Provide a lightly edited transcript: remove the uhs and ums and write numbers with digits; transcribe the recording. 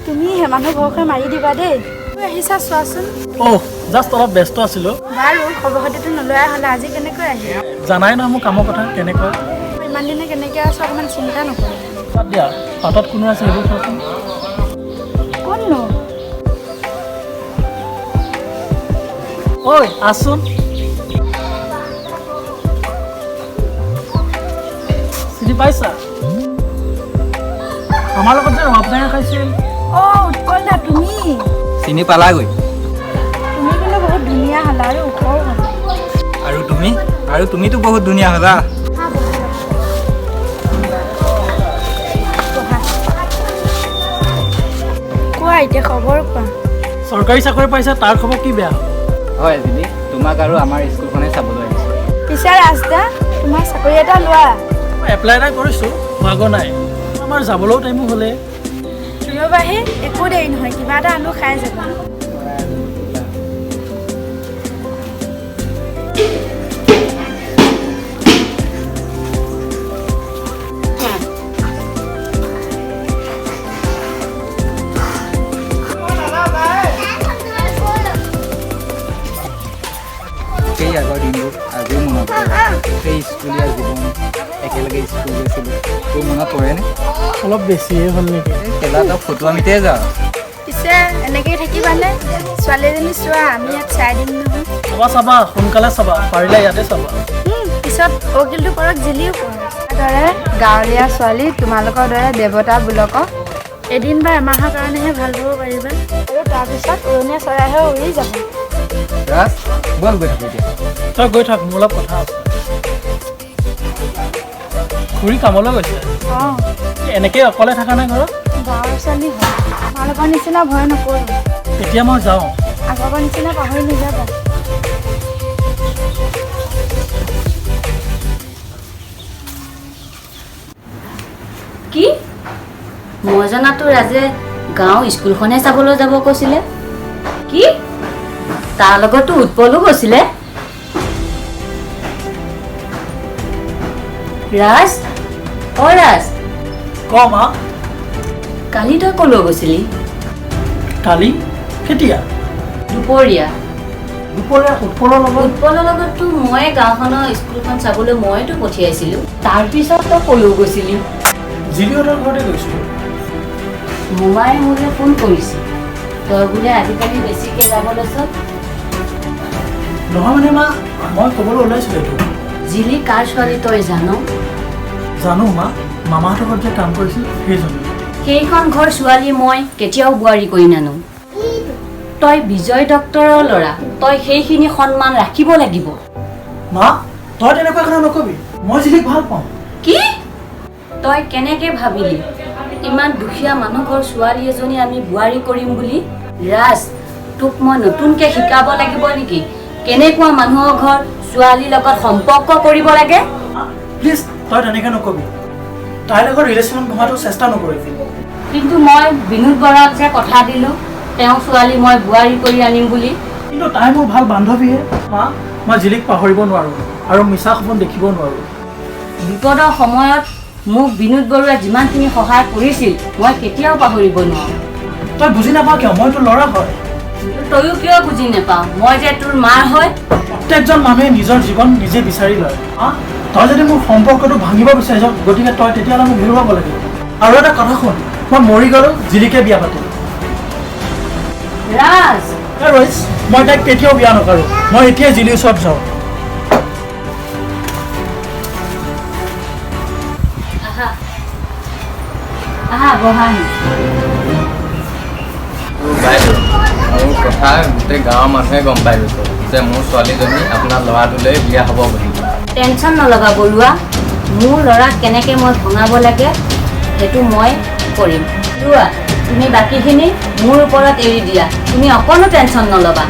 তুমি হে মানুহ ঘৰখন মাৰি দিবা দেই তুমি আহিছা চোৱাচোন জাষ্ট অলপ ব্যস্ত আছিলোঁ বাৰু খবৰ খাতিটো নলোৱাই হ'লে আজি কেনেকৈ আহিল জানাই নহয় মোৰ কামৰ কথা কেনেকুৱা ইমান দিনে কেনেকৈ আছো অকণমান চিন্তা নকৰোঁ বাদ দিয়া পাতত কোনো আছে সেইবোৰ চোৱাচোন কোননো ঐ আছোন চিনি পাইছা আমাৰ লগত যে ৰবাবদাই খাইছিল উৎপল দা তুমি চিনি পালাগৈ তুমি কিন্তু বহুত ধুনীয়া হ'লা আৰু ওখও হ'লা আৰু তুমিতো বহুত ধুনীয়া হ'লা কোৱা এতিয়া খবৰ কোৱা চৰকাৰী চাকৰি পাইছা তাৰ খবৰ কি বেয়া হয় দিদি তোমাক আৰু আমাৰ স্কুলখনে চাবলৈ আহিছোঁ পিছে ৰাস্তা তোমাৰ চাকৰি এটা লোৱা মই এপ্লাই এটা কৰিছোঁ হোৱাগৈ নাই আমাৰ যাবলৈও টাইমো হ'লে ৰবাহি একো দেৰি নহয় কিবা এটা আনো খাই যাবা সেই আগৰ দিনবোৰ আজিও মনত পৰে সেই স্কুলীয়া জীৱন একেলগে স্কুল গৈছিলোঁ তোৰ মনত পৰেনে অলপ বেছিয়ে হ'ল নেকি খেলা তই ফটো আমিতে যাওঁ পিছে এনেকেই থাকিবানে ছোৱালীজনী চোৱা আমি ইয়াত চাই দিম নহয় চাবা সোনকালে চাবা পাৰিলে ইয়াতে চাবা পিছত অকিলটো কৰক জিলিও কৰক দৰে গাঁৱলীয়া ছোৱালী তোমালোকৰ দৰে দেৱতা বোলক এদিন বা এমাহৰ কাৰণেহে ভাল পাব পাৰিবা আৰু তাৰপিছত উৰণীয়া চৰাই হৈ উৰি যাব ৰাজ বল গৈ থাকোঁ এতিয়া তই গৈ থাক মোৰ অলপ কথা আছে খুৰী কামলৈ গৈছে অঁ এনেকৈ অকলে থকা নাই ঘৰত গাঁৱৰ ছোৱালী হয় তোমালোকৰ নিচিনা ভয় নকৰোঁ এতিয়া মই যাওঁ আগৰ নিচিনা পাহৰি নাযাবা কি মই জনাতো ৰাজে গাঁও স্কুলখনহে চাবলৈ যাব কৈছিলে কি তাৰ লগতো উৎপলো গৈছিলে ৰাজ ৰাজ ক মা কালি তই কলৈ গৈছিলি কালি কেতিয়া দুপৰীয়া উৎপলৰ লগত উৎপলৰ লগততো মই গাঁওখনৰ স্কুলখন চাবলৈ মইতো পঠিয়াইছিলোঁ তাৰপিছত তই কলৈ গৈছিলি জিলিহঁতৰ ঘৰতে গৈছিলোঁ মোমায়ে মোলৈ ফোন কৰিছিল তই বোলে আজিকালি বেছিকৈ যাব লৈছ নহয় মানে মা মই ক'বলৈ ওলাইছিলোঁ এইটো জিলি কাৰ ছোৱালী তই জানো মা মামাহঁতৰ ঘৰত যে কাম কৰিছিল সেইজনী সেইখন ঘৰ ছোৱালী মই কেতিয়াও বোৱাৰী কৰি নানো তই বিজয় ডক্তৰৰ ল'ৰা তই সেইখিনি সন্মান ৰাখিব লাগিব মা তই তেনেকুৱা কথা নকবি মই জিলিক ভাল পাওঁ কি তই কেনেকৈ ভাবিলি ইমান দুখীয়া মানুহ ঘৰ ছোৱালী এজনী আমি বোৱাৰী কৰিম বুলি ৰাজ তোক মই নতুনকৈ শিকাব লাগিব নেকি কেনেকুৱা মানুহৰ ঘৰ ছোৱালীৰ লগত সম্পৰ্ক কৰিব লাগে প্লিজ তই তেনেকৈ নকবি তাইৰ লগত ৰিলেশ্যনত ভঙাটো চেষ্টা নকৰিবি কিন্তু মই বিনোদ বৰাক যে কথা দিলোঁ তেওঁ ছোৱালী মই বোৱাৰী কৰি আনিম বুলি কিন্তু তাই মোৰ ভাল বান্ধৱীহে মা মই জিলিক পাহৰিব নোৱাৰোঁ আৰু মিছা সপোন দেখিব নোৱাৰোঁ বিপদৰ সময়ত মোক বিনোদ বৰুৱাই যিমানখিনি সহায় কৰিছিল মই কেতিয়াও পাহৰিব নোৱাৰোঁ তই বুজি নাপাওঁ কিয় মই তোৰ ল'ৰা হয় তয়ো কিয় বুজি নাপাওঁ মই যে তোৰ মাৰ হয় প্ৰত্যেকজন মানুহে নিজৰ জীৱন নিজে বিচাৰি লয় তই যদি মোৰ সম্পৰ্কটো ভাঙিব বিচাৰিছ গতিকে তই তেতিয়াহ'লে মোক হেৰুৱাব লাগিব আৰু এটা কথা শুন মই মৰি গ'লো জিলিকে বিয়া পাতিম ৰাজ ৰইচ মই তাইক কেতিয়াও বিয়া নকৰোঁ মই এতিয়াই জিলিৰ ওচৰত যাওঁ আহা বহাহি বাইদেউ মোৰ কথা গোটেই গাঁৱৰ মানুহে গম পাই গৈছে যে মোৰ ছোৱালীজনী আপোনাৰ ল'ৰাটোলৈ বিয়া হ'ব বুলি টেনশ্যন নলগা বৰুৱা মোৰ ল'ৰাক কেনেকৈ মই ভঙাব লাগে সেইটো মই কৰিম লোৱা তুমি বাকীখিনি মোৰ ওপৰত এৰি দিয়া তুমি অকণো টেনশ্যন নল'বা